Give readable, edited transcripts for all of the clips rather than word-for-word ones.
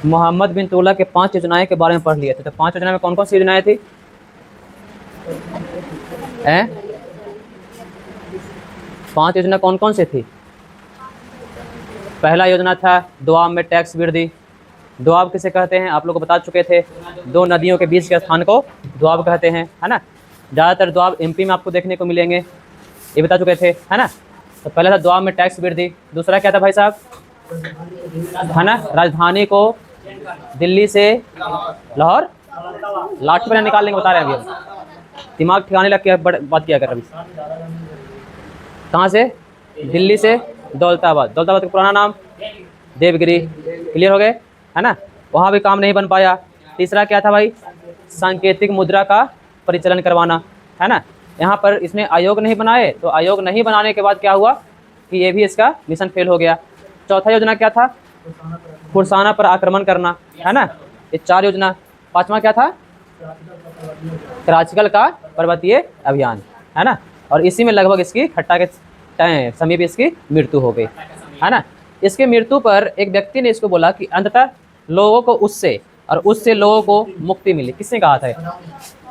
मोहम्मद बिन तुगलक के 5 योजनाएं के बारे में पढ़ लिए थे। तो 5 योजनाएं में कौन कौन सी योजनाएं थी? हैं? 5 योजना कौन कौन से थी? पहला योजना था दोआब में टैक्स वृद्धि। दोआब किसे कहते हैं आप लोग को बता चुके थे, 2 नदियों के बीच के स्थान को दोआब कहते हैं, है ना। ज़्यादातर दोआब एमपी में आपको देखने को मिलेंगे, ये बता चुके थे, है ना। तो पहला था दोआब में टैक्स वृद्धि। दूसरा क्या था भाई साहब? है ना, राजधानी को दिल्ली से लाहौर, लाठी पर निकालने को बता रहे हैं अभी हम। दिमाग ठिकाने लग के बात किया कर अभी। कहाँ से? दिल्ली से दौलताबाद। दौलताबाद का पुराना नाम देवगिरी। क्लियर हो गए, है ना। वहाँ भी काम नहीं बन पाया। तीसरा क्या था भाई? सांकेतिक मुद्रा का परिचालन करवाना, है ना। यहाँ पर इसने आयोग नहीं बनाए, तो आयोग नहीं बनाने के बाद क्या हुआ कि ये भी इसका मिशन फेल हो गया। चौथा योजना क्या था? फुरसाना पर आक्रमण करना, है ना। ये 4 योजना। 5वां क्या था? कराचकल का पर्वतीय अभियान, है ना। और इसी में लगभग इसकी खट्टा के समीप इसकी मृत्यु हो गई, है ना। इसके मृत्यु पर एक व्यक्ति ने इसको बोला कि अंततः लोगों को उससे लोगों को मुक्ति मिली। किसने कहा था?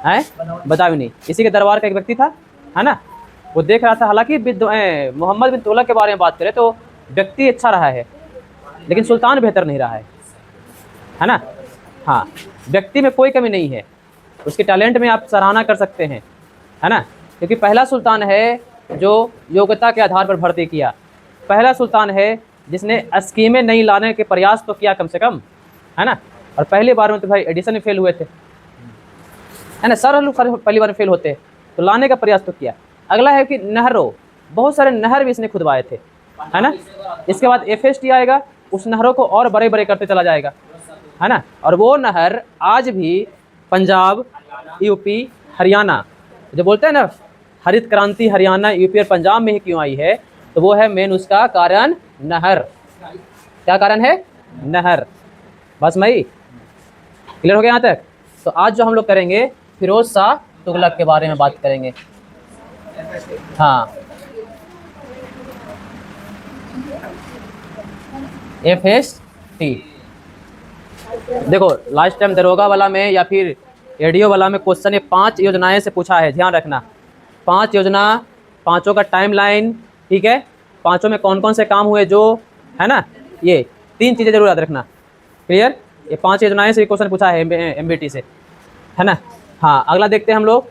हैं? बता भी नहीं। इसी के दरबार का एक व्यक्ति था, है ना। वो देख रहा था, हालांकि मोहम्मद बिन तुगलक के बारे में बात करें तो व्यक्ति अच्छा रहा है, लेकिन सुल्तान बेहतर नहीं रहा है ना। हाँ, व्यक्ति में कोई कमी नहीं है, उसके टैलेंट में आप सराहना कर सकते हैं, है ना। क्योंकि पहला सुल्तान है जो योग्यता के आधार पर भर्ती किया। पहला सुल्तान है जिसने स्कीमें नहीं लाने के प्रयास तो किया कम से कम, है ना। और पहली बार में तो भाई एडिशन में फेल हुए थे, है ना। सारे लोग पहली बार में फेल होते हैं, तो लाने का प्रयास तो किया। अगला है कि नहरों, बहुत सारे नहर भी इसने खुदवाए थे, है ना। इसके बाद FST आएगा, उस नहरों को और बड़े बड़े करते चला जाएगा, है ना। और वो नहर आज भी पंजाब, यूपी, हरियाणा, जो बोलते हैं ना हरित क्रांति हरियाणा, यूपी और पंजाब में ही क्यों आई है, तो वो है मेन उसका कारण नहर। क्या कारण है? नहर। बस मई क्लियर हो गया यहाँ तक। तो आज जो हम लोग करेंगे फिरोज शाह तुगलक के बारे में बात करेंगे। हाँ, FST। देखो लास्ट टाइम दरोगा वाला में या फिर एडीओ वाला में क्वेश्चन ये 5 योजनाएं से पूछा है, ध्यान रखना। 5 योजना, 5ों का टाइमलाइन, ठीक है। 5ओं में कौन कौन से काम हुए जो, है ना। ये 3 चीज़ें जरूर याद रखना। क्लियर? ये 5 योजनाएं से क्वेश्चन पूछा है MBT से, है ना। हाँ, अगला देखते हैं हम लोग।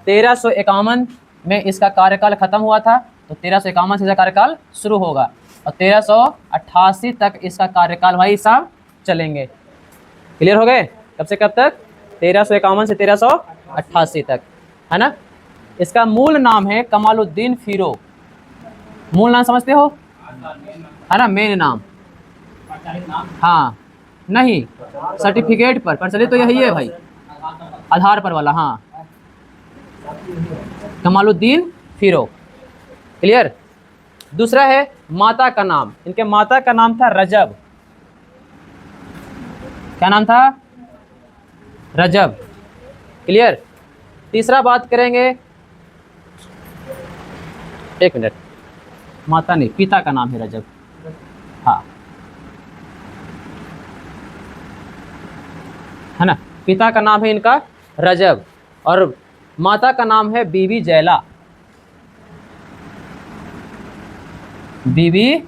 1351 में इसका कार्यकाल खत्म हुआ था, तो 1351 से इसका कार्यकाल शुरू होगा और 1388 तक इसका कार्यकाल भाई साहब चलेंगे। क्लियर हो गए? कब से कब तक? 1351 से 1388 तक, है ना। इसका मूल नाम है कमालुद्दीन फिरोग। मूल नाम समझते हो, है ना, मेन नाम। हाँ, नहीं सर्टिफिकेट पर चलिए तो यही है भाई, आधार पर वाला। हाँ, कमालुद्दीन फिरोग। क्लियर? दूसरा है माता का नाम। इनके माता का नाम था रजब। क्या नाम था? रजब। क्लियर? तीसरा बात करेंगे, एक मिनट, माता नहीं, पिता का नाम है रजब। हाँ, है ना, पिता का नाम है इनका रजब और माता का नाम है बीबी जैला। बीबी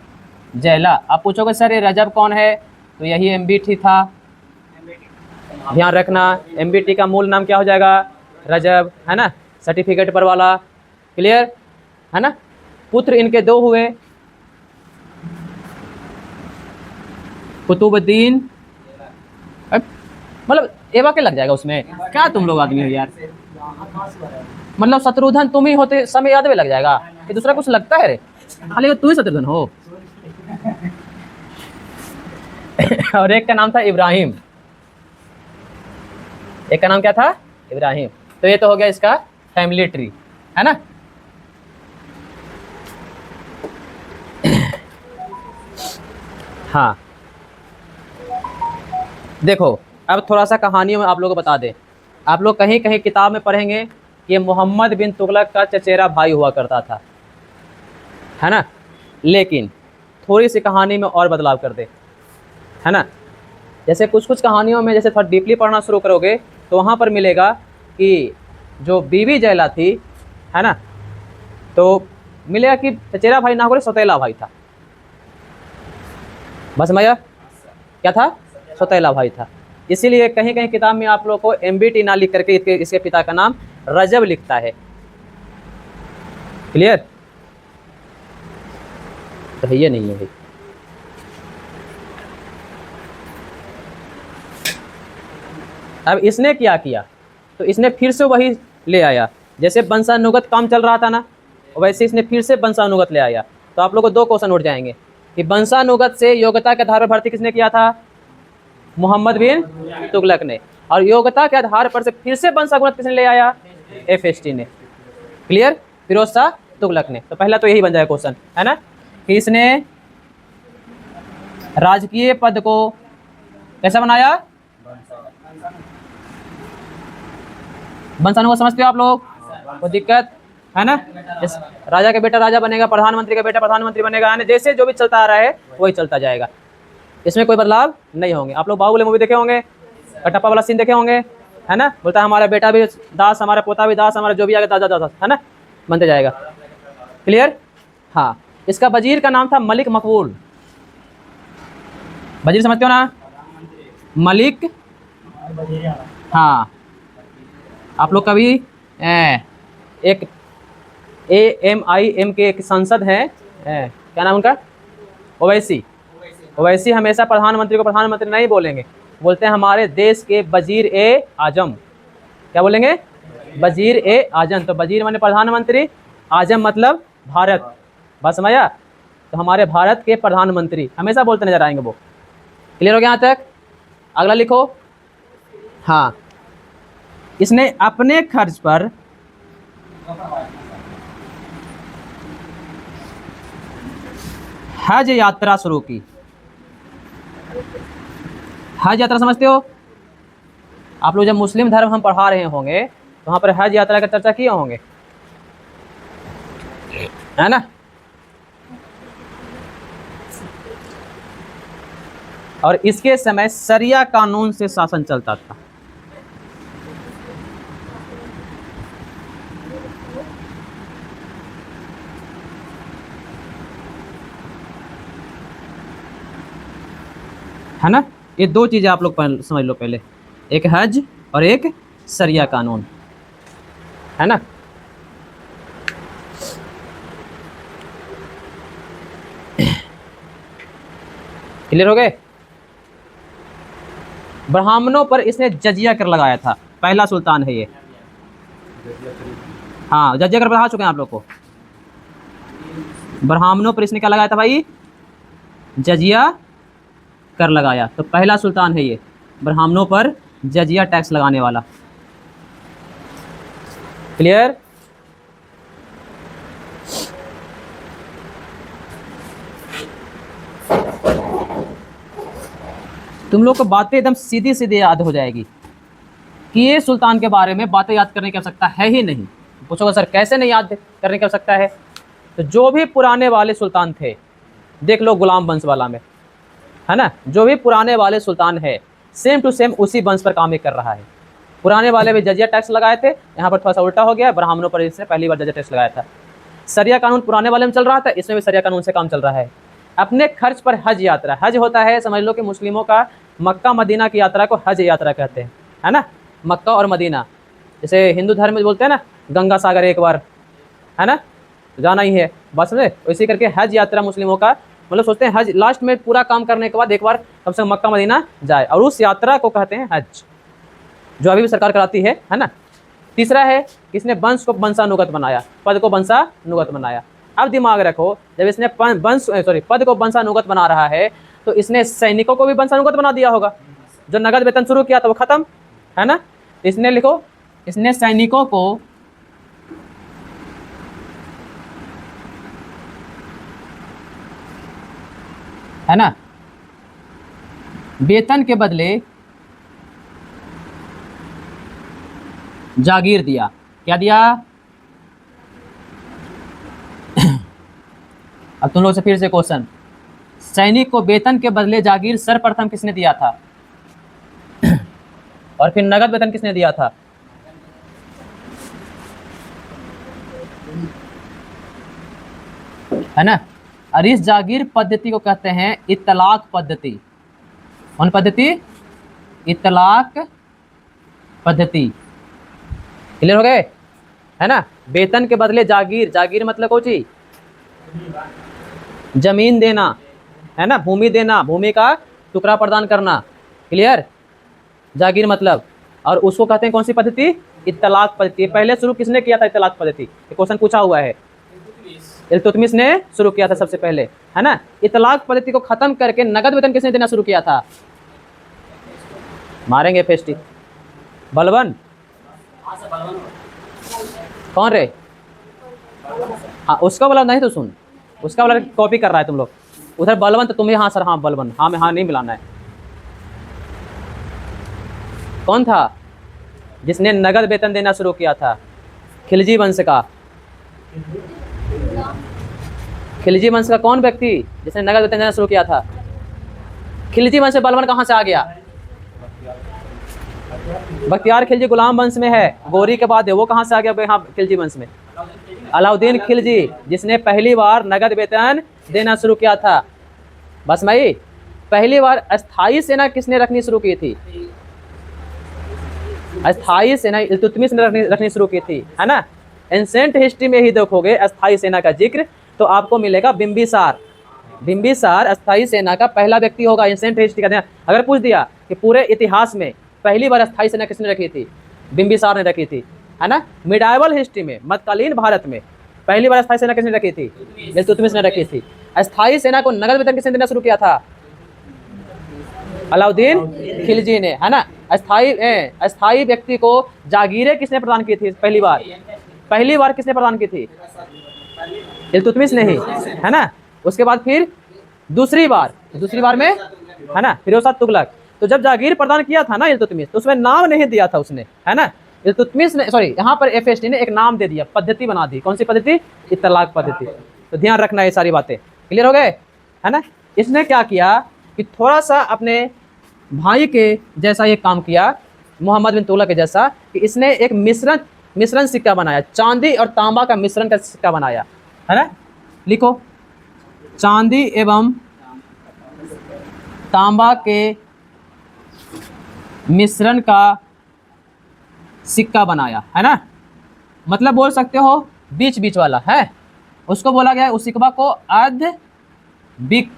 जैला। आप पूछोगे सर ये रजब कौन है, तो यही MBT था। ध्यान रखना, MBT का मूल नाम क्या हो जाएगा? रजब, है ना, सर्टिफिकेट पर वाला। क्लियर, है ना। पुत्र इनके 2 हुए, कुतुबुद्दीन, मतलब एवा के लग जाएगा उसमें, क्या तुम लोग आदमी हो यार। मतलब शत्रुघ्न तुम ही होते समय याद में लग जाएगा कि दूसरा कुछ लगता है रे, खाली तू ही शत्रुघ्न हो। और एक का नाम था इब्राहिम। एक का नाम क्या था? इब्राहिम। तो ये तो हो गया इसका फैमिली ट्री, है ना। हाँ, देखो अब थोड़ा सा कहानियों में आप लोगों को बता दें। आप लोग कहीं कहीं किताब में पढ़ेंगे कि ये मोहम्मद बिन तुगलक का चचेरा भाई हुआ करता था, है ना। लेकिन थोड़ी सी कहानी में और बदलाव कर दे, है ना। जैसे कुछ कुछ कहानियों में जैसे थोड़ा डीपली पढ़ना शुरू करोगे तो वहाँ पर मिलेगा कि जो बीवी जयला थी, है ना, तो मिलेगा कि चचेरा भाई ना होकर सौतेला भाई था। बस भैया क्या था? सौतेला भाई था। इसीलिए कहीं कहीं किताब में आप लोग को MBT ना लिख करके इसके पिता का नाम रजब लिखता है। क्लियर? तो ये नहीं है भाई। अब इसने क्या किया, तो इसने फिर से वही ले आया, जैसे वंशानुगत काम चल रहा था ना, वैसे इसने फिर से वंशानुगत ले आया। तो आप लोग को 2 क्वेश्चन उठ जाएंगे कि वंशानुगत से योग्यता के आधार पर भर्ती किसने किया था? मोहम्मद बिन तुगलक ने। और योग्यता के आधार पर से फिर से वंशानुगत किसने ले आया? FST ने। क्लियर? फिरोज शाह तुगलक ने। तो पहला तो यही बन जाएगा क्वेश्चन, है ना, कि इसने राजकीय पद को कैसा बनाया? वंशानुगत समझते हो आप लोग? कोई दिक्कत है ना? राजा का बेटा राजा बनेगा, प्रधानमंत्री का बेटा प्रधानमंत्री बनेगा, है ना, जैसे जो भी चलता आ रहा है वही चलता जाएगा, इसमें कोई बदलाव नहीं होंगे। आप लोग बाहुबली मूवी देखे होंगे, कटप्पा वाला सीन देखे होंगे, है ना, बोलता है हमारा बेटा भी दास, हमारा पोता भी दास, हमारा जो भी आगे दादा दास, है ना, बनते जाएगा। क्लियर? हाँ, इसका वजीर का नाम था मलिक मकबूल। वजीर समझते हो ना? मलिक, हाँ, आप लोग कभी एक AMIM के एक सांसद हैं, क्या नाम उनका? ओवैसी। ओवैसी हमेशा प्रधानमंत्री को प्रधानमंत्री नहीं बोलेंगे, बोलते हैं हमारे देश के वजीर ए आजम। क्या बोलेंगे? वजीर ए आजम। तो वजीर माने प्रधानमंत्री, आजम मतलब भारत। बस समझा? तो हमारे भारत के प्रधानमंत्री हमेशा बोलते नजर आएंगे वो। क्लियर हो गया यहाँ तक? अगला लिखो। हाँ, इसने अपने खर्च पर हज यात्रा शुरू की। हज यात्रा समझते हो? आप लोग जब मुस्लिम धर्म हम पढ़ा रहे होंगे तो वहां पर हज यात्रा की चर्चा किए होंगे, है ना। और इसके समय शरिया कानून से शासन चलता था। है ना। ये 2 चीजें आप लोग समझ लो पहले, एक हज और एक शरिया कानून, है ना। क्लियर हो गए? ब्राह्मणों पर इसने जजिया कर लगाया था, पहला सुल्तान है ये। हाँ, जजिया कर पढ़ा चुके हैं आप लोग को। ब्राह्मणों पर इसने क्या लगाया था भाई? जजिया कर लगाया। तो पहला सुल्तान है ये ब्राह्मणों पर जजिया टैक्स लगाने वाला। क्लियर? तुम लोग को बातें एकदम सीधी सीधी याद हो जाएगी कि ये सुल्तान के बारे में बातें याद करने की आवश्यकता है ही नहीं। पूछोगे सर कैसे नहीं याद करने की आवश्यकता है? तो जो भी पुराने वाले सुल्तान थे, देख लो गुलाम वंश वाला में, है ना, जो भी पुराने वाले सुल्तान है सेम टू सेम उसी वंश पर काम कर रहा है। पुराने वाले भी जजिया टैक्स लगाए थे, यहाँ पर थोड़ा सा उल्टा हो गया, ब्राह्मणों पर इसने पहली बार जजिया टैक्स लगाया था। शरिया कानून पुराने वाले में चल रहा था, इसमें भी शरिया कानून से काम चल रहा है। अपने खर्च पर हज यात्रा, हज होता है समझ लो कि मुस्लिमों का मक्का मदीना की यात्रा को हज यात्रा कहते हैं, है ना। मक्का और मदीना, जैसे हिंदू धर्म में बोलते हैं ना गंगा सागर एक बार, है ना, जाना ही है, बस में इसी करके हज यात्रा मुस्लिमों का मतलब सोचते हैं हज लास्ट में पूरा काम करने के बाद एक बार कम से कम मक्का मदीना जाए, और उस यात्रा को कहते हैं हज, जो अभी भी सरकार कराती है ना। तीसरा है कि इसने वंश को वंशानुगत बनाया, पद को वंशानुगत बनाया। अब दिमाग रखो, जब इसने पद को वंशानुगत बना रहा है तो इसने सैनिकों को भी वंशानुगत बना दिया होगा। जो नगद वेतन शुरू किया था वो खत्म, है ना। इसने लिखो, इसने सैनिकों को है ना वेतन के बदले जागीर दिया। क्या दिया? अब तुम लोग से फिर से क्वेश्चन, सैनिक को वेतन के बदले जागीर सर्वप्रथम किसने दिया था? और फिर नगद वेतन किसने दिया था? है ना। और इस जागीर पद्धति को कहते हैं इतलाक पद्धति। कौन पद्धति? इतलाक पद्धति। क्लियर हो गए? है ना। वेतन के बदले जागीर, जागीर मतलब कौन चीज? जमीन देना, है ना, भूमि देना, भूमि का टुकड़ा प्रदान करना। क्लियर? जागीर मतलब। और उसको कहते हैं कौन सी पद्धति? इतलाक पद्धति। पहले शुरू किसने किया था इतलाक पद्धति? ये क्वेश्चन पूछा हुआ है। इल्तुतमिश ने शुरू किया था सबसे पहले, है ना। इतलाक पद्धति को खत्म करके नगद वेतन किसने देना शुरू किया था? मारेंगे फेस्टी। बलबन। कौन रे? हाँ उसका वाला नहीं तो सुन, उसका वाला कॉपी कर रहा है तुम लोग। उधर बलवन तो तुम्हें, हाँ सर हाँ बलवन, हाँ में हाँ नहीं मिलाना है। कौन था जिसने नगद वेतन देना शुरू किया था? खिलजी वंश का। खिलजी वंश का कौन व्यक्ति जिसने नगद वेतन देना शुरू किया था? खिलजी वंश से बलवन कहाँ से आ गया? बख्तियार खिलजी गुलाम वंश में है, गोरी के बाद है, वो कहाँ से आ गया यहाँ खिलजी वंश में? अलाउद्दीन खिलजी, जिसने पहली बार नगद वेतन देना शुरू किया था। बस भाई, पहली बार अस्थाई सेना किसने रखनी शुरू की थी? अस्थाई सेना इल्तुतमिश ने रखनी शुरू की थी, है ना। एंसेंट हिस्ट्री में ही देखोगे अस्थाई सेना का जिक्र तो आपको मिलेगा बिंबिसार। बिंबिसार अस्थाई सेना का पहला व्यक्ति होगा एंसेंट हिस्ट्री का। अगर पूछ दिया कि पूरे इतिहास में पहली बार अस्थाई सेना किसने रखी थी? बिंबिसार ने रखी थी, है ना। मिडाइवल हिस्ट्री में, मध्यकालीन भारत में पहली बार अस्थाई सेना किसने रखी थी? इल्तुतमिश ने रखी थी। अस्थाई सेना को नगद वेतन किसने देना शुरू किया था? अलाउद्दीन खिलजी ने, है ना। अस्थाई व्यक्ति को जागीरें किसने प्रदान की थी पहली बार? पहली बार किसने प्रदान की थी? इल्तुतमिश ने ही, है ना। उसके बाद फिर दूसरी बार में, है ना, फिरोज शाह तुगलक। तो जब जागीर प्रदान किया था ना इल्तुतमिश, तो उसमें नाम नहीं दिया था उसने, है ना। इल्तुतमिश ने, सॉरी, यहाँ पर एफएसटी ने एक नाम दे दिया, पद्धति बना दी। कौन सी पद्धति? इतलाक पद्धति। तो ध्यान रखना ये सारी बातें। क्लियर हो गए? है ना। इसने क्या किया कि थोड़ा सा अपने भाई के जैसा ये काम किया, मोहम्मद बिन तुगलक के जैसा, कि इसने एक मिश्रण सिक्का बनाया, चांदी और तांबा का मिश्रण का सिक्का बनाया, है ना। लिखो, चांदी एवं तांबा के मिश्रण का सिक्का बनाया, है ना। मतलब बोल सकते हो बीच बीच वाला है, उसको बोला गया है उस सिक्का को अद्विक।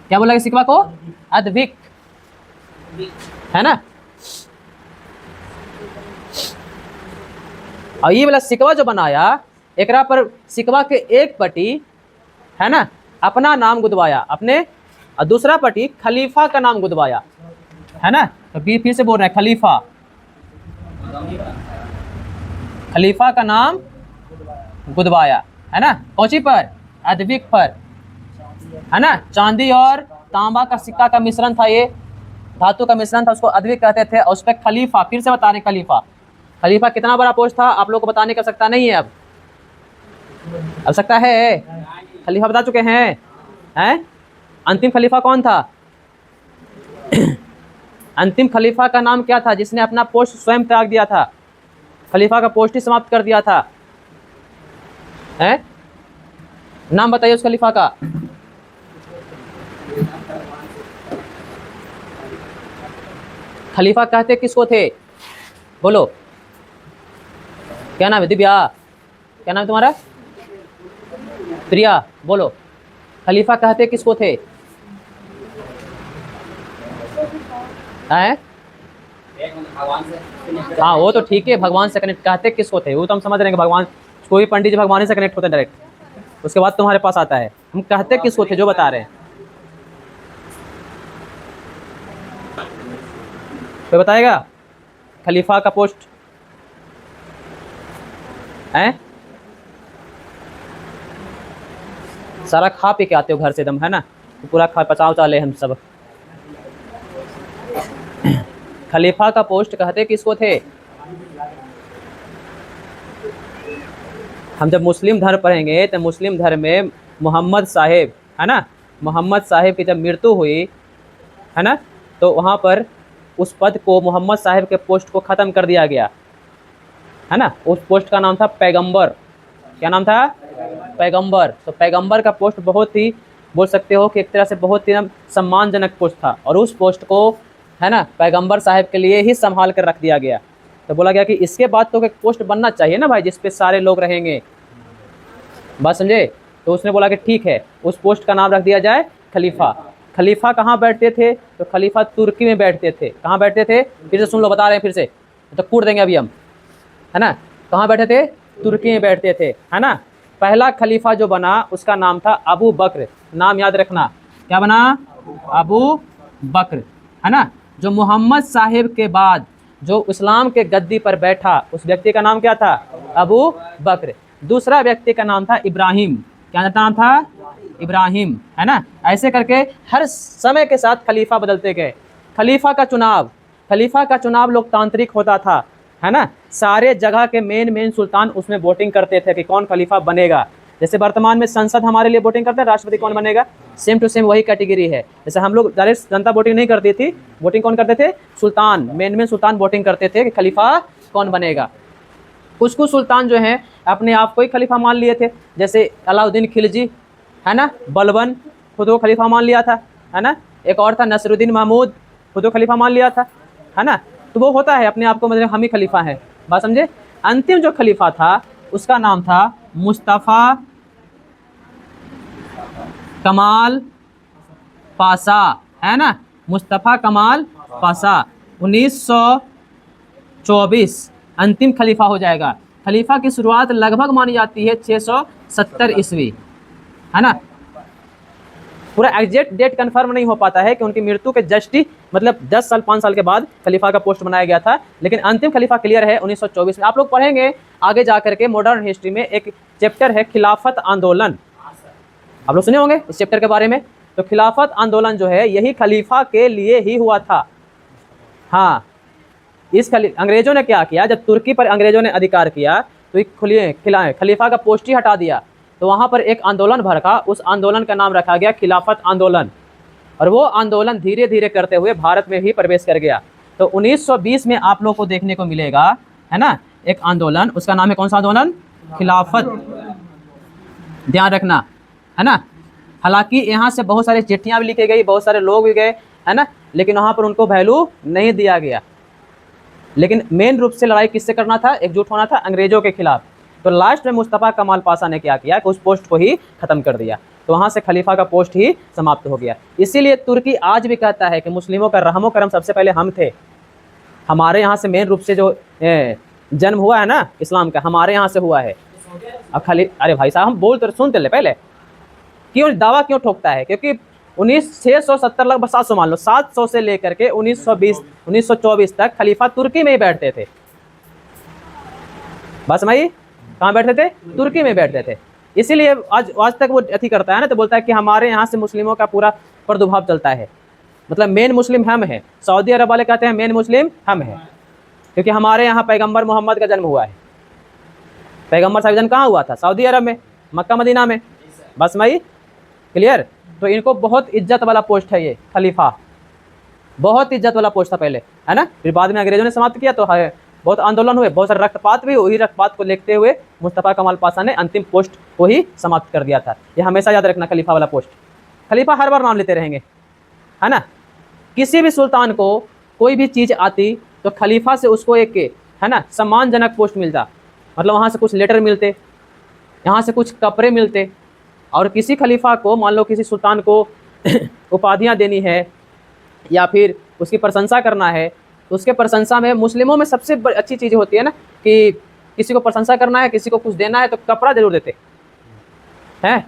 क्या बोला गया सिक्का को? अद्विक, है ना। और ये वाला सिक्का जो बनाया, एकरा पर सिक्का के एक पट्टी, है ना, अपना नाम गुदवाया अपने, और दूसरा पट्टी खलीफा का नाम गुदवाया, है ना। तो फिर से बोल रहे हैं, खलीफा का नाम गुदवाया, है ना। कौची पर? अद्विक पर, है ना। चांदी और तांबा का सिक्का का मिश्रण था, ये धातु का मिश्रण था, उसको अद्विक कहते थे। और उस पर खलीफा, फिर से बता रहे खलीफा कितना बड़ा पोस्ट था आप लोग को बताने की आवश्यकता नहीं है। अब आवश्यकता है, खलीफा बता चुके हैं, हैं। अंतिम खलीफा कौन था? अंतिम खलीफा का नाम क्या था जिसने अपना पोस्ट स्वयं त्याग दिया था? खलीफा का पोस्ट ही समाप्त कर दिया था, हैं। नाम बताइए उस खलीफा का। खलीफा कहते किसको थे? बोलो, क्या नाम है? दिव्या, क्या नाम है तुम्हारा? प्रिया, बोलो, खलीफा कहते किसको थे? हैं? हाँ वो तो ठीक है, भगवान से कनेक्ट कहते किसको थे वो तो हम समझ रहे हैं कि भगवान, कोई पंडित जी भगवान से कनेक्ट होते हैं डायरेक्ट, उसके बाद तुम्हारे पास आता है। हम कहते किसको थे जो बता रहे हैं, कोई बताएगा? खलीफा का पोस्ट है? सारा खा पी के आते हो घर से एकदम, है ना, तो पूरा खा पचाव चाले हम सब। खलीफा का पोस्ट कहते किसको थे? हम जब मुस्लिम धर्म पढ़ेंगे तो मुस्लिम धर्म में मोहम्मद साहेब, है ना, मोहम्मद साहेब की जब मृत्यु हुई, है ना, तो वहाँ पर उस पद को, मोहम्मद साहब के पोस्ट को ख़त्म कर दिया गया, है ना। उस पोस्ट का नाम था पैगंबर। क्या नाम था? पैगंबर। तो पैगंबर का पोस्ट बहुत ही, बोल सकते हो कि एक तरह से बहुत ही सम्मानजनक पोस्ट था, और उस पोस्ट को, है ना, पैगंबर साहब के लिए ही संभाल कर रख दिया गया। तो बोला गया कि इसके बाद तो एक पोस्ट बनना चाहिए ना भाई, जिस पे सारे लोग रहेंगे। बात समझे? तो उसने बोला कि ठीक है, उस पोस्ट का नाम रख दिया जाए खलीफा। खलीफा कहाँ बैठते थे? तो खलीफा तुर्की में बैठते थे। कहाँ बैठते थे? फिर से सुन लो, बता रहे हैं फिर से, तो कूट देंगे अभी हम, है ना। कहाँ बैठे थे? तुर्की में बैठते थे, है ना। पहला खलीफा जो बना उसका नाम था अबू बकर। नाम याद रखना, क्या बना? अबू बकर, है ना। जो मोहम्मद साहिब के बाद जो इस्लाम के गद्दी पर बैठा, उस व्यक्ति का नाम क्या था? अबू बकर। दूसरा व्यक्ति का नाम था इब्राहिम। क्या नाम था? इब्राहिम, है ना। ऐसे करके हर समय के साथ खलीफा बदलते गए। खलीफा का चुनाव लोकतांत्रिक होता था, है ना। सारे जगह के मेन सुल्तान उसमें वोटिंग करते थे कि कौन खलीफा बनेगा। जैसे वर्तमान में संसद हमारे लिए वोटिंग करते हैं, राष्ट्रपति कौन बनेगा, सेम टू सेम वही कैटेगरी है। जैसे हम लोग डायरेक्ट जनता वोटिंग नहीं करती थी, वोटिंग कौन करते थे? सुल्तान, मेन सुल्तान वोटिंग करते थे कि खलीफा कौन बनेगा। कुछ सुल्तान जो हैं अपने आप को ही खलीफा मान लिए थे, जैसे अलाउद्दीन खिलजी, है ना, बलबन खुद को खलीफा मान लिया था, है ना। एक और था नसरुद्दीन महमूद, खुद को खलीफा मान लिया था, है ना। तो वो होता है अपने आप को, मतलब हम ही खलीफा हैं। बात समझे? अंतिम जो खलीफा था उसका नाम था मुस्तफ़ा कमाल पाशा, है ना। मुस्तफ़ा कमाल पाशा 1924 अंतिम खलीफा हो जाएगा। खलीफा की शुरुआत लगभग मानी जाती है 670 ईस्वी, है ना। पूरा एग्जैक्ट डेट कंफर्म नहीं हो पाता है कि उनकी मृत्यु के जस्ट ही, मतलब 10 साल 5 साल के बाद खलीफा का पोस्ट बनाया गया था, लेकिन अंतिम खलीफा क्लियर है 1924 में। आप लोग पढ़ेंगे आगे जा करके मॉडर्न हिस्ट्री में एक चैप्टर है खिलाफत आंदोलन, आप लोग सुने होंगे इस चैप्टर के बारे में। तो खिलाफत आंदोलन जो है यही खलीफा के लिए ही हुआ था। हाँ, अंग्रेजों ने क्या किया, जब तुर्की पर अंग्रेजों ने अधिकार किया तो खलीफा का पोस्ट ही हटा दिया। तो वहाँ पर एक आंदोलन भड़का, उस आंदोलन का नाम रखा गया खिलाफत आंदोलन, और वो आंदोलन धीरे धीरे करते हुए भारत में भी प्रवेश कर गया। तो 1920 में आप लोग को देखने को मिलेगा, है ना, एक आंदोलन, उसका नाम है कौन सा आंदोलन? खिलाफत। ध्यान रखना, है ना। हालांकि यहाँ से बहुत सारी चिट्ठियाँ भी लिखी गई, बहुत सारे लोग भी गए, है ना, लेकिन वहाँ पर उनको वैल्यू नहीं दिया गया। लेकिन मेन रूप से लड़ाई किससे करना था? एकजुट होना था अंग्रेजों के खिलाफ। तो लास्ट में मुस्तफ़ा कमाल पाशा ने क्या किया कि उस पोस्ट को ही खत्म कर दिया। तो वहाँ से खलीफा का पोस्ट ही समाप्त हो गया। इसीलिए तुर्की आज भी कहता है कि मुस्लिमों का रहमो करम सबसे पहले हम थे। हमारे यहाँ से मेन रूप से जो जन्म हुआ है ना इस्लाम का, हमारे यहाँ से हुआ है। अब अरे भाई साहब, हम बोल तो सुनते ले पहले, क्यों दावा क्यों ठोकता है? क्योंकि 670 लगभग 700 मान लो, 700 से लेकर के 1924 तक खलीफा तुर्की में ही बैठते थे। बस समझिए, कहाँ बैठते थे? तुर्की में बैठते थे। इसीलिए आज तक वो अथी करता है ना, तो बोलता है कि हमारे यहाँ से मुस्लिमों का पूरा प्रादुर्भाव चलता है, मतलब मेन मुस्लिम हम हैं। सऊदी अरब वाले कहते हैं मेन मुस्लिम हम हैं, क्योंकि हमारे यहाँ पैगंबर मोहम्मद का जन्म हुआ है। पैगंबर साहब जन्म कहाँ हुआ था? सऊदी अरब में, मक्का मदीना में। बस भाई क्लियर? तो इनको बहुत इज्जत वाला पोस्ट है ये खलीफा, बहुत इज्जत वाला पोस्ट था पहले, है ना। फिर बाद में अंग्रेजों ने समाप्त किया, तो है बहुत आंदोलन हुए, बहुत सारे रक्तपात भी। वही रक्तपात को देखते हुए मुस्तफ़ा कमाल पाशा ने अंतिम पोस्ट को ही समाप्त कर दिया था। ये हमेशा याद रखना, खलीफा वाला पोस्ट। खलीफा हर बार नाम लेते रहेंगे, है ना। किसी भी सुल्तान को कोई भी चीज़ आती तो खलीफा से उसको एक, है ना, सम्मानजनक पोस्ट मिलता, मतलब वहाँ से कुछ लेटर मिलते, यहाँ से कुछ कपड़े मिलते। और किसी खलीफा को, मान लो किसी सुल्तान को उपाधियाँ देनी है या फिर उसकी प्रशंसा करना है, तो उसके प्रशंसा में मुस्लिमों में सबसे अच्छी चीज़ होती है ना कि किसी को प्रशंसा करना है, किसी को कुछ देना है तो कपड़ा जरूर देते हैं,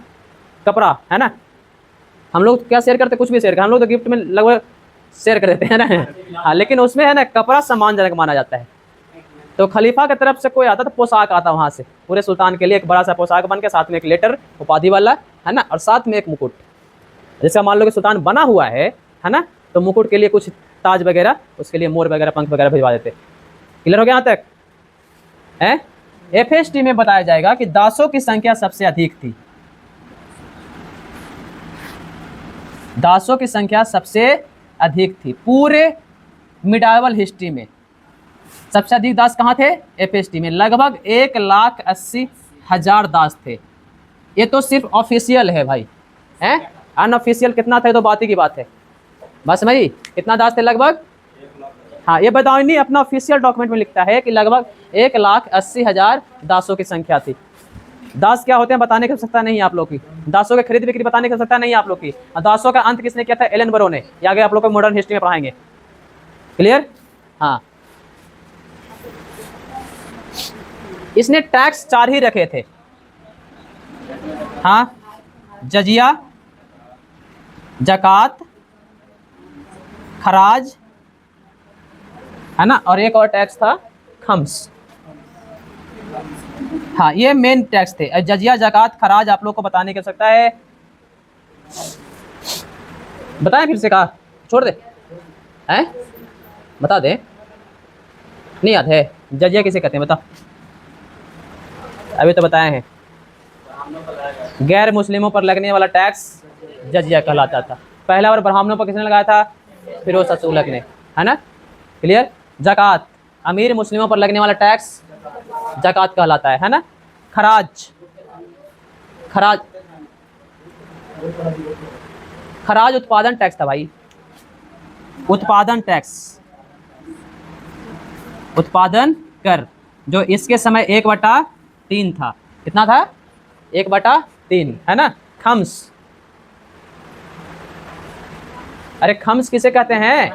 कपड़ा, है ना। हम लोग क्या शेयर करते? कुछ भी शेयर करते, हम लोग तो गिफ्ट में लगभग शेयर कर देते हैं ना। हाँ, लेकिन उसमें है ना कपड़ा सम्मानजनक माना जाता है। तो खलीफा की तरफ से कोई आता तो पोशाक आता वहाँ से पूरे सुल्तान के लिए, एक बड़ा सा पोशाक बन के, साथ में एक लेटर उपाधि वाला, है ना, और साथ में एक मुकुट। जैसे मान लो कि सुल्तान बना हुआ है ना, तो मुकुट के लिए कुछ ताज वगैरह, उसके लिए मोर वगैरह, पंख वगैरह भिजवा देते। क्लियर हो गया यहाँ तक? है FST में बताया जाएगा कि दासों की संख्या सबसे अधिक थी। दासों की संख्या सबसे अधिक थी पूरे मिडाइवल हिस्ट्री में सबसे अधिक दास कहाँ थे? एपीएसटी में। लगभग 1,80,000 दास थे। ये तो सिर्फ ऑफिशियल है भाई, हैं? अनऑफिशियल कितना था तो बात ही की बात है। बस भाई कितना दास थे लगभग? हाँ, ये बदायूनी अपना ऑफिशियल डॉक्यूमेंट में लिखता है कि लगभग 1,80,000 दासों की संख्या थी। दास क्या होते हैं बताने की आवश्यकता नहीं है आप लोग की। दासों के खरीद बिक्री बताने की आवश्यकता नहीं है आप लोग की। दासों का अंत किसने किया था? एलन बरो ने। ये आगे आप लोग को मॉडर्न हिस्ट्री में पढ़ाएंगे। क्लियर? हाँ, इसने टैक्स 4 ही रखे थे। हाँ, जजिया, जकात, खराज, है ना, और एक और टैक्स था खम्स। हाँ, ये मेन टैक्स थे। जजिया, जकात, खराज आप लोग को बताने की आवश्यकता है। बताएं फिर से, कहा छोड़ दे हैं? बता दे, नहीं याद है? जजिया किसे कहते हैं बता? अभी तो बताए हैं। गैर मुस्लिमों पर लगने वाला टैक्स जजिया कहलाता था। पहला बार ब्राह्मणों पर किसने लगाया था? फिरोज असूलक ने, है ना? क्लियर? जकात, अमीर मुस्लिमों पर लगने वाला टैक्स जकात कहलाता है ना? खराज, खराज, खराज उत्पादन टैक्स था भाई। उत्पादन टैक्स, उत्पादन कर, जो इसके समय 1/3 था। कितना था? 1/3, है ना? खम्स, अरे खम्स किसे कहते हैं?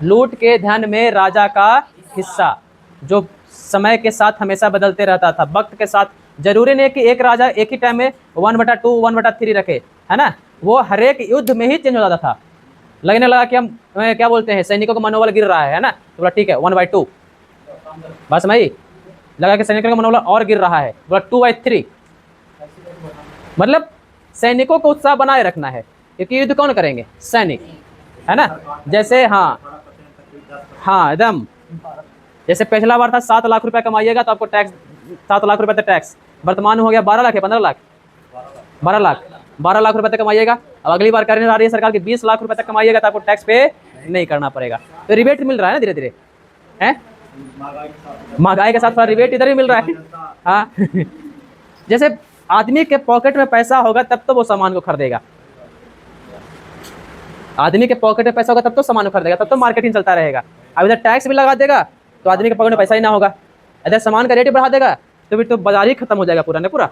लूट के धन में राजा का हिस्सा, जो समय के साथ हमेशा बदलते रहता था, वक्त के साथ। जरूरी नहीं कि एक राजा एक ही टाइम में 1/2, 1/3 रखे, है ना? वो हर एक युद्ध में ही चेंज हो जाता था। लगने लगा कि हम क्या बोलते हैं, सैनिकों का मनोबल गिर रहा है ना, तो बोला ठीक है 1/2। बस भाई लगा कि सैनिकों का मनोबल और गिर रहा है, बोला 2/3। मतलब सैनिकों को उत्साह बनाए रखना है, क्योंकि युद्ध कौन करेंगे? सैनिक, है ना? जैसे हाँ हाँ एकदम, जैसे पिछला बार था 7 लाख रुपए कमाइएगा तो आपको टैक्स 7 लाख रुपए तक टैक्स। वर्तमान में हो गया 12 लाख या 15 लाख? 12 लाख, 12 लाख रुपए तक कमाइएगा। अब अगली बार करने आ रही है सरकार की 20 लाख रुपए तक कमाइएगा तो आपको टैक्स पे नहीं करना पड़ेगा। तो रिबेट मिल रहा है ना धीरे धीरे, है? महंगाई के साथ थोड़ा रिबेट इधर भी मिल रहा है। हाँ जैसे आदमी के पॉकेट में पैसा होगा तब तो वो सामान को खरीदेगा। आदमी के पॉकेट में पैसा होगा तब तो सामान को खरीदेगा, तब तो मार्केटिंग चलता रहेगा। अब इधर टैक्स भी लगा देगा तो आदमी के पॉकेट में पैसा ही ना होगा। इधर सामान का रेट बढ़ा देगा तो फिर तो बाजार ही खत्म हो जाएगा, पूरा ना पूरा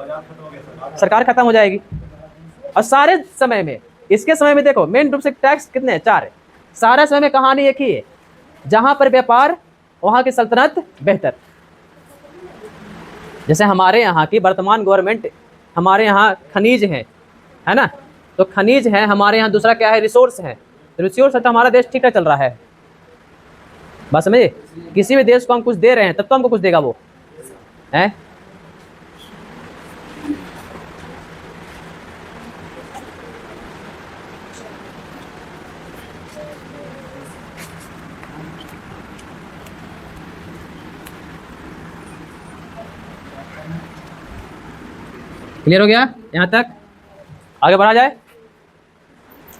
सरकार खत्म हो जाएगी। और सारे समय में, इसके समय में देखो मेन रूप से टैक्स कितने हैं? 4 है। सारा समय में कहानी एक ही है, जहां पर व्यापार वहां की सल्तनत बेहतर। जैसे हमारे यहाँ की वर्तमान गवर्नमेंट, हमारे यहाँ खनिज है ना? तो खनिज है हमारे यहाँ, दूसरा क्या है? रिसोर्स है। रिसोर्स है तो हमारा देश ठीक ठाक चल रहा है। बस समझे? किसी भी देश को हम कुछ दे रहे हैं तब तो हमको कुछ देगा वो, है? क्लियर हो गया यहाँ तक? आगे बढ़ा जाए?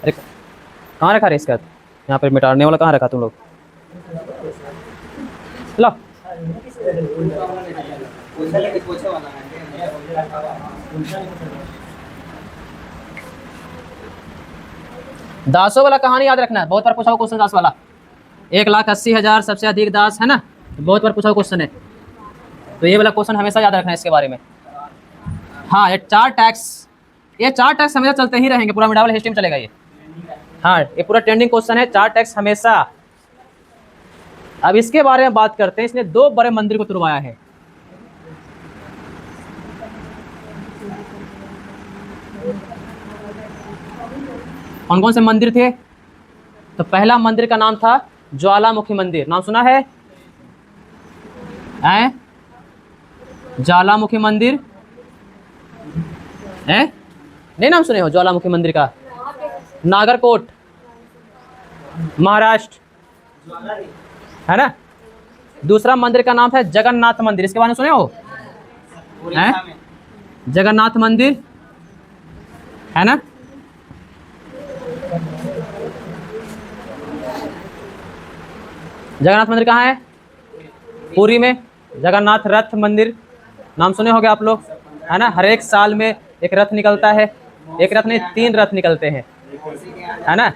अरे कहाँ रखा रे इसका? यहाँ पर मिटाने वाला कहाँ रखा तुम लोग? लो दासों वाला कहानी याद रखना है, बहुत बार पूछा हुआ क्वेश्चन दास वाला। 1,80,000 सबसे अधिक दास, है ना? बहुत बार पूछा हुआ क्वेश्चन है, तो ये वाला क्वेश्चन हमेशा याद रखना है इसके बारे में। हाँ, ये 4 टैक्स, ये 4 टैक्स हमेशा चलते ही रहेंगे, पूरा मिडाइवल हिस्ट्री में चलेगा ये। हाँ, ये पूरा ट्रेंडिंग क्वेश्चन है, 4 टैक्स हमेशा। अब इसके बारे में बात करते हैं। इसने 2 बड़े मंदिर को तुड़वाया है। कौन कौन से मंदिर थे? तो पहला मंदिर का नाम था ज्वालामुखी मंदिर। नाम सुना है? ज्वालामुखी मंदिर है? नहीं नाम सुने हो ज्वालामुखी मंदिर का? नागरकोट, महाराष्ट्र, है ना? दूसरा मंदिर का नाम है जगन्नाथ मंदिर। इसके बारे में सुने हो? जगन्नाथ मंदिर, है ना? जगन्नाथ मंदिर कहाँ है? पुरी में। जगन्नाथ रथ मंदिर नाम सुने होंगे आप लोग, है ना। हर एक साल में एक रथ निकलता है, एक रथ नहीं 3 रथ निकलते हैं, है ना।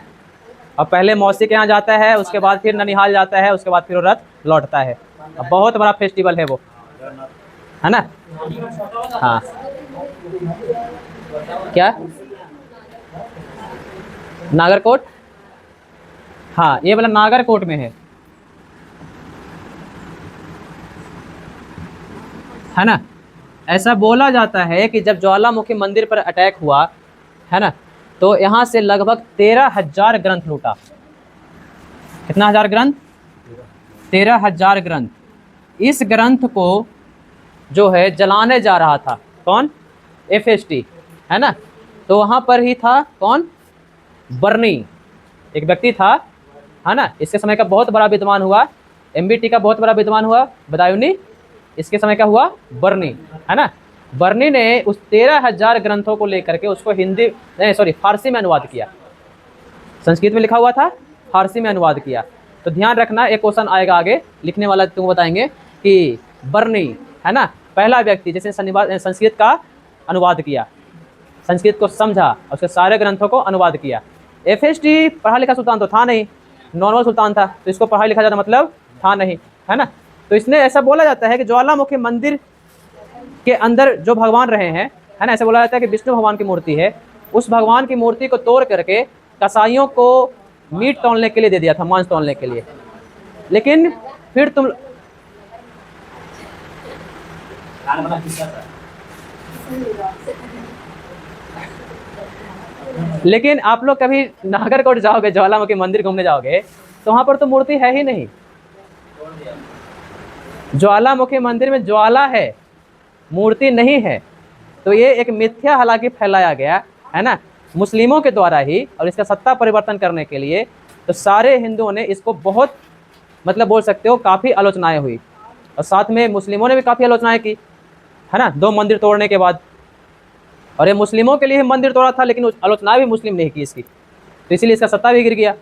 और पहले मौसी के यहाँ जाता है, उसके बाद फिर ननिहाल जाता है, उसके बाद फिर वो रथ लौटता है। बहुत बड़ा फेस्टिवल है वो, है ना। हाँ क्या? नागरकोट, हाँ ये वाला नागरकोट में है ना। ऐसा बोला जाता है कि जब ज्वालामुखी मंदिर पर अटैक हुआ, है ना, तो यहाँ से लगभग 13,000 ग्रंथ लूटा। कितना हजार ग्रंथ? 13,000 ग्रंथ। इस ग्रंथ को जो है जलाने जा रहा था कौन? FST, है ना। तो वहाँ पर ही था कौन? बर्नी, एक व्यक्ति था, है ना। इसके समय का बहुत बड़ा विद्वान हुआ, MBT का बहुत बड़ा विद्वान हुआ बदायूनी, इसके समय का हुआ बर्नी, है ना। बर्नी ने उस 13,000 ग्रंथों को लेकर के उसको हिंदी नहीं सॉरी फारसी में अनुवाद किया। संस्कृत में लिखा हुआ था, फारसी में अनुवाद किया। तो ध्यान रखना, एक क्वेश्चन आएगा आगे, लिखने वाला तुमको बताएंगे कि बर्नी, है ना, पहला व्यक्ति जिसने संस्कृत का अनुवाद किया, संस्कृत को समझा और उसके सारे ग्रंथों को अनुवाद किया। FST पढ़ा लिखा सुल्तान तो था नहीं, नॉर्मल सुल्तान था, तो इसको पढ़ा लिखा जाता मतलब था नहीं, है ना। तो इसने ऐसा बोला जाता है कि ज्वालामुखी मंदिर के अंदर जो भगवान रहे हैं, है ना, ऐसा बोला जाता है कि विष्णु भगवान की मूर्ति है, उस भगवान की मूर्ति को तोड़ करके कसाईयों को मीट तौलने के लिए दे दिया था, मांस तौलने के लिए। लेकिन फिर तुम लेकिन आप लोग कभी नागरकोट जाओगे, ज्वालामुखी मंदिर घूमने जाओगे, तो वहां पर तो मूर्ति है ही नहीं। ज्वालामुखी मंदिर में ज्वाला है, मूर्ति नहीं है। तो ये एक मिथ्या हालांकि फैलाया गया, है ना, मुस्लिमों के द्वारा ही, और इसका सत्ता परिवर्तन करने के लिए तो सारे हिंदुओं ने इसको बहुत मतलब बोल सकते हो काफ़ी आलोचनाएं हुई, और साथ में मुस्लिमों ने भी काफ़ी आलोचनाएं की, है ना, 2 मंदिर तोड़ने के बाद। और ये मुस्लिमों के लिए मंदिर तोड़ा था, लेकिन आलोचना भी मुस्लिम ने की इसकी, तो इसीलिए इसका सत्ता भी गिर गया।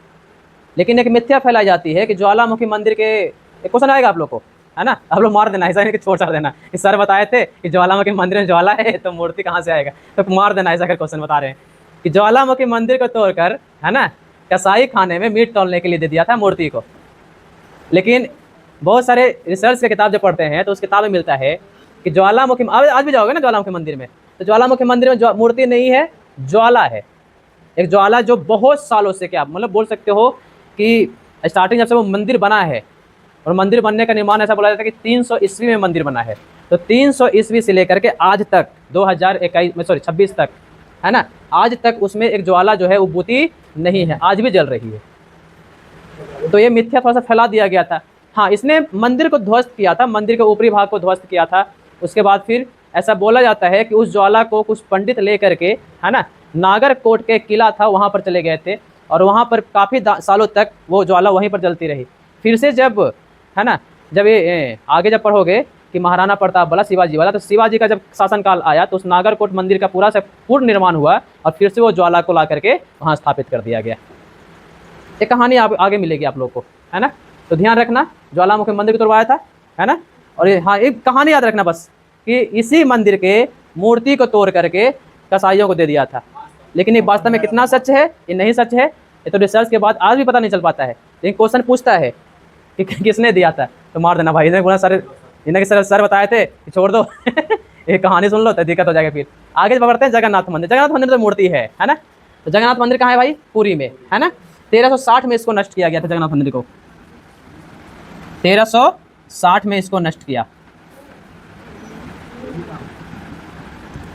लेकिन एक मिथ्या फैलाई जाती है कि ज्वालामुखी मंदिर के, एक क्वेश्चन आएगा आप लोग को, है ना, आप लोग मार देना, ऐसा नहीं कि छोड़ देना कि सर बताए थे कि ज्वालामुखी मंदिर में ज्वाला है तो मूर्ति कहाँ से आएगा, तो मार देना ऐसा अगर क्वेश्चन बता रहे हैं कि ज्वालामुखी मंदिर को तोड़कर, है ना, कसाई खाने में मीट तौलने के लिए दे दिया था मूर्ति को। लेकिन बहुत सारे रिसर्च के किताब जब पढ़ते हैं तो उस किताब में मिलता है कि ज्वालामुखी, आज भी जाओगे ना ज्वालामुखी मंदिर में, तो ज्वालामुखी मंदिर में मूर्ति नहीं है, ज्वाला है। एक ज्वाला जो बहुत सालों से, क्या मतलब बोल सकते हो कि स्टार्टिंग जब से वो मंदिर बना है, और मंदिर बनने का निर्माण ऐसा बोला जाता है कि 300 ईस्वी में मंदिर बना है। तो 300 ईस्वी से लेकर के आज तक 2026 तक, है ना, आज तक उसमें एक ज्वाला जो है वो बुती नहीं है, आज भी जल रही है। तो ये मिथ्या थोड़ा सा फैला दिया गया था। हाँ, इसने मंदिर को ध्वस्त किया था, मंदिर के ऊपरी भाग को ध्वस्त किया था। उसके बाद फिर ऐसा बोला जाता है कि उस ज्वाला को कुछ पंडित ले करके, है ना, नागरकोट के किला था वहाँ पर चले गए थे, और वहाँ पर काफ़ी सालों तक वो ज्वाला वहीं पर जलती रही। फिर से जब, है ना, जब ये आगे जब पढ़ोगे कि महाराणा प्रताप वाला, शिवाजी वाला, तो शिवाजी का जब शासनकाल आया तो उस नागरकोट मंदिर का पूरा से पूर्ण निर्माण हुआ, और फिर से वो ज्वाला को ला करके वहाँ स्थापित कर दिया गया। ये कहानी आगे मिलेगी आप लोग को, है ना। तो ध्यान रखना, ज्वालामुखी मंदिर को तोड़वाया था, है ना। और ये, हाँ, एक कहानी याद रखना बस कि इसी मंदिर के मूर्ति को तोड़ करके कसाईयों को दे दिया था। लेकिन ये वास्तव में कितना सच है, ये नहीं सच है, ये तो रिसर्च के बाद आज भी पता नहीं चल पाता है। लेकिन क्वेश्चन पूछता है कि किसने दिया था, तो मार देना भाई, इन्हें बोला सर, इन्हें सर बताए थे कि छोड़ दो ये कहानी सुन लो तो दिक्कत हो जाएगा। फिर आगे बढ़ते हैं, जगन्नाथ मंदिर। जगन्नाथ मंदिर तो मूर्ति है ना। तो जगन्नाथ मंदिर कहाँ है भाई? पुरी में, है ना। 1360 में इसको नष्ट किया गया था, जगन्नाथ मंदिर को 1360 में इसको नष्ट किया।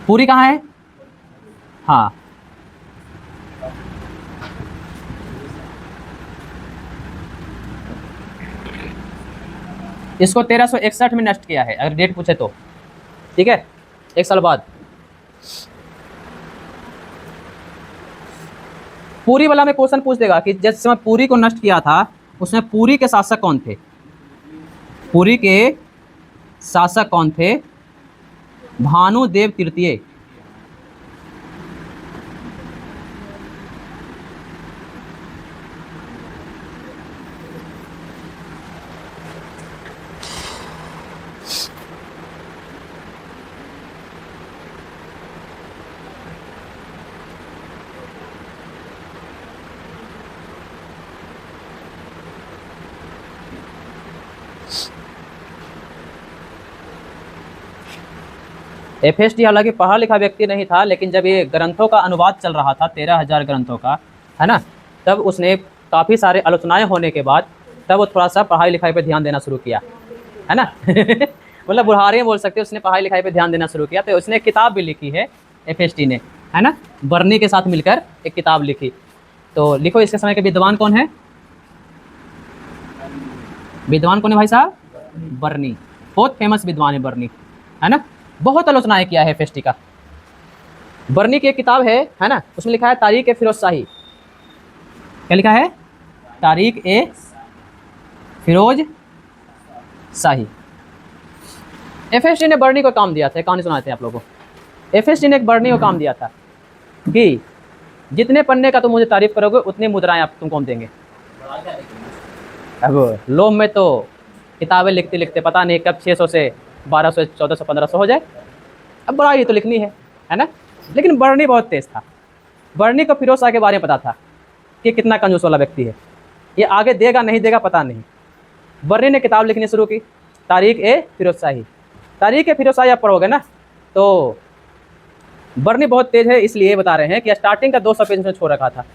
पुरी कहाँ है? हाँ, इसको 1361 में नष्ट किया है, अगर डेट पूछे तो, ठीक है, 1 साल बाद। पुरी वाला में क्वेश्चन पूछ देगा कि जिस समय पुरी को नष्ट किया था उसमें पुरी के शासक कौन थे? पुरी के शासक कौन थे? भानुदेव तृतीय। एफएसटी हालांकि पढ़ा लिखा व्यक्ति नहीं था, लेकिन जब ये ग्रंथों का अनुवाद चल रहा था 13,000 ग्रंथों का, है ना, तब उसने काफ़ी सारे आलोचनाएं होने के बाद तब वो थोड़ा सा पढ़ाई लिखाई पे ध्यान देना शुरू किया, है ना। मतलब बुढ़ारे बोल सकते हैं, उसने पढ़ाई लिखाई पे ध्यान देना शुरू किया, तो उसने किताब भी लिखी है एफएसटी ने, है ना, बर्नी के साथ मिलकर एक किताब लिखी। तो लिखो, इसके समय के विद्वान कौन है? विद्वान कौन है भाई साहब? बर्नी। बहुत फेमस विद्वान है बर्नी, है ना। बहुत आलोचनाएं किया है एफएसटी का। बर्नी की एक किताब है ना, उसमें लिखा है तारीख ए फिरोज शाही। क्या लिखा है? तारीख ए फिरोज शाही। एफएसटी ने बर्नी को काम दिया था, कहानी सुनाते हैं आप लोगों को। एफएसटी ने एक बर्नी को काम दिया था कि जितने पन्ने का तुम मुझे तारीफ करोगे उतनी मुद्राएं आप तुमको हम देंगे। अब लोम में तो किताबें लिखते लिखते पता नहीं कब 600 से 1200 1400 1500 हो जाए। अब बड़ाई तो लिखनी है ना। लेकिन बर्नी बहुत तेज था। बर्नी को फिरोज शाह के बारे में पता था कि कितना कंजूस वाला व्यक्ति है, ये आगे देगा नहीं देगा पता नहीं। बर्नी ने किताब लिखनी शुरू की, तारीख ए फिरोज शाही। तारीख ए फिरोज शाही आप पढ़ोगे ना, तो बर्नी बहुत तेज है, इसलिए बता रहे हैं कि स्टार्टिंग का 200 पेज उसने छोड़ रखा था,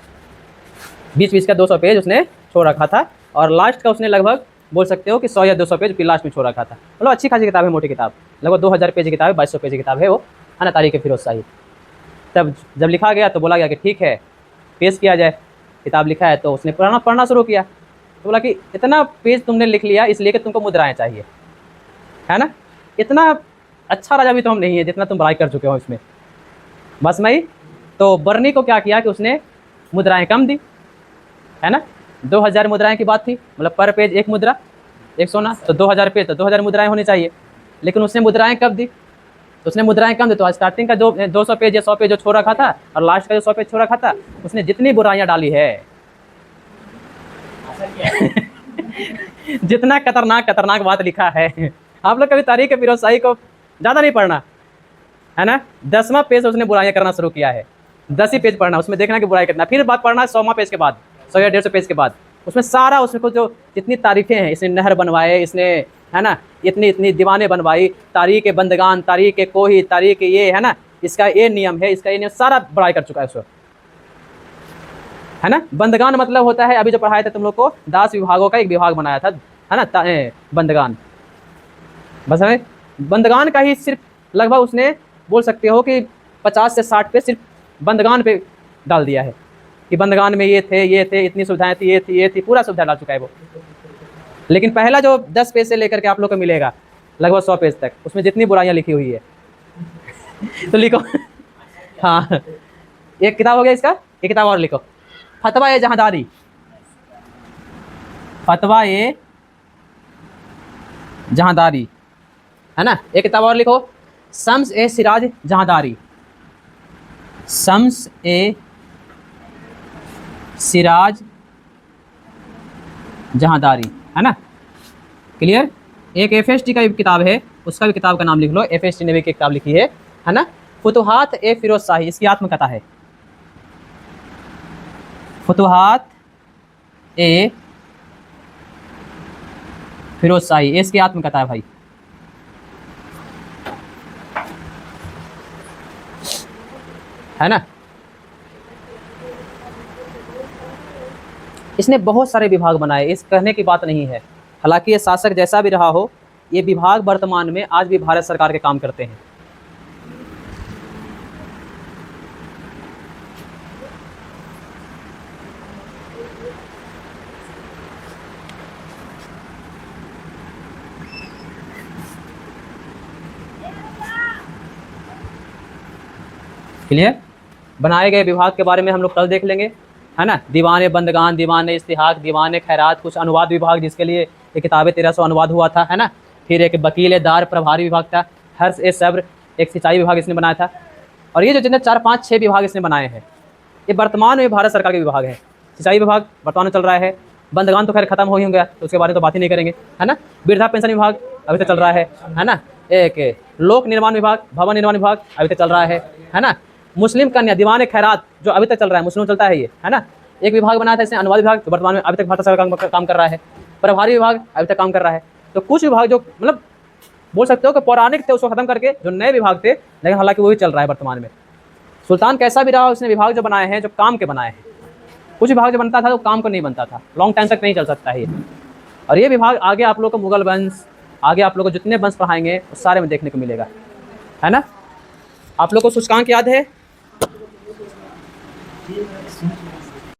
बीच बीच का 200 पेज उसने छोड़ रखा था, और लास्ट का उसने लगभग बोल सकते हो कि 100 या 200 पेज फिर लास्ट में छोड़ रखा था। मतलब अच्छी खासी किताब है, मोटी किताब, लगभग 2000 पेज की किताब है, 2200 पेज की किताब है वो, है ना, तारीख ए फिरोज शाही। तब जब लिखा गया तो बोला गया कि ठीक है पेश किया जाए, किताब लिखा है। तो उसने पढ़ना शुरू किया, तो बोला कि इतना पेज तुमने लिख लिया इसलिए कि तुमको मुद्राएं चाहिए, है ना। इतना अच्छा राजा भी तो हम नहीं है जितना तुम बड़ाई कर चुके हो इसमें, बस मैं ही। तो बर्नी को क्या किया कि उसने मुद्राएं कम दी, है ना। 2000 मुद्राएं की बात थी, मतलब पर पेज एक मुद्रा, एक सोना, तो 2000 पेज तो 2000 मुद्राएं होनी चाहिए। लेकिन उसने मुद्राएं कब दी? तो उसने मुद्राएं कम दी, तो स्टार्टिंग का जो 200 पेज या 100 पेज जो छोड़ रखा था और लास्ट का जो 100 पेज छोड़ रखा था, उसने जितनी बुराइयां डाली है जितना खतरनाक बात लिखा है। आप लोग कभी तारीख ए फिरोज शाही को ज़्यादा नहीं पढ़ना, है ना। 10वां पेज उसने बुराइयां करना शुरू किया है, 10 ही पेज पढ़ना, उसमें देखना कि बुराई कितना, फिर बात पढ़ना 100वां पेज के बाद, 100 या 150 पेज के बाद, उसमें सारा उसको जो जितनी तारीखें हैं, इसने नहर बनवाए, इसने, है ना, इतनी इतनी दीवाने बनवाई, तारीख ए बंदगान, तारीख ए कोही, तारीख ये, है ना, इसका ये नियम है, इसका ये नियम, सारा बड़ाई कर चुका है उसको, है ना। बंदगान मतलब होता है, अभी जो पढ़ाया था तुम लोग को, 10 विभागों का एक विभाग बनाया था, है ना, बंदगान। बस हमें बंदगान का ही सिर्फ लगभग उसने बोल सकते हो कि 50 से 60 पे सिर्फ बंदगान पे डाल दिया है कि बंदगान में ये थे, इतनी सुविधाएं थी, ये थी, पूरा सुविधा डाल चुका है वो। लेकिन पहला जो 10 पेज से लेकर के आप लोग को मिलेगा लगभग 100 पेज तक, उसमें जितनी बुराइयां लिखी हुई है तो लिखो। हाँ, एक किताब हो गया इसका, एक किताब और लिखो, फतवा ए जहांदारी। फतवा ए जहांदारी, है ना। एक किताब और लिखो, शम्स ए सिराज जहांदारी। शम्स ए सिराज जहांदारी, है ना। क्लियर। एक एफएसटी का भी किताब है, उसका भी किताब का नाम लिख लो, एफएसटी ने भी एक किताब लिखी है ना, फुतुहात ए फिरोज शाही। इसकी आत्मकथा है, फुतुहात ए फिरोज शाही, इसकी आत्मकथा है भाई, है ना। इसने बहुत सारे विभाग बनाए, इस कहने की बात नहीं है। हालांकि ये शासक जैसा भी रहा हो, ये विभाग वर्तमान में आज भी भारत सरकार के काम करते हैं। क्लियर। बनाए गए विभाग के बारे में हम लोग कल देख लेंगे, है ना। दीवान बंदगान, दीवान इस्तिहाक, दीवान खैरात, कुछ अनुवाद विभाग जिसके लिए ये किताबें 1300 अनुवाद हुआ था, है ना। फिर एक वकील दार प्रभारी विभाग था, हर्ष ए सब्र एक सिंचाई विभाग इसने बनाया था। और ये जो जितने 4 5 6 विभाग इसने बनाए हैं, ये वर्तमान में भारत सरकार के विभाग है। सिंचाई विभाग वर्तमान में चल रहा है, बंदगान तो खैर खत्म हो ही गया, तो उसके बारे में तो बात ही नहीं करेंगे, है ना। वृद्धा पेंशन विभाग अभी तक चल रहा है ना। एक लोक निर्माण विभाग, भवन निर्माण विभाग अभी तक चल रहा है ना। मुस्लिम कन्या दीवान खैरात जो अभी तक चल रहा है, मुस्लिम चलता है ये, है ना। एक विभाग बनाया था इसने अनुवाद विभाग, जो वर्तमान में अभी तक भारत सरकार काम कर रहा है। प्रभारी विभाग अभी तक काम कर रहा है। तो कुछ विभाग जो मतलब बोल सकते हो कि पौराणिक थे उसको ख़त्म करके जो नए विभाग थे, लेकिन हालांकि वही चल रहा है वर्तमान में। सुल्तान कैसा भी रहा, उसने विभाग जो बनाए हैं जो काम के बनाए हैं। कुछ विभाग जो बनता था वो काम को नहीं बनता था, लॉन्ग टाइम तक नहीं चल सकता है ये। और ये विभाग आगे आप लोग को मुगल वंश, आगे आप लोग को जितने वंश पढ़ाएंगे उस सारे में देखने को मिलेगा, है ना। आप लोग को सूचकांक याद है?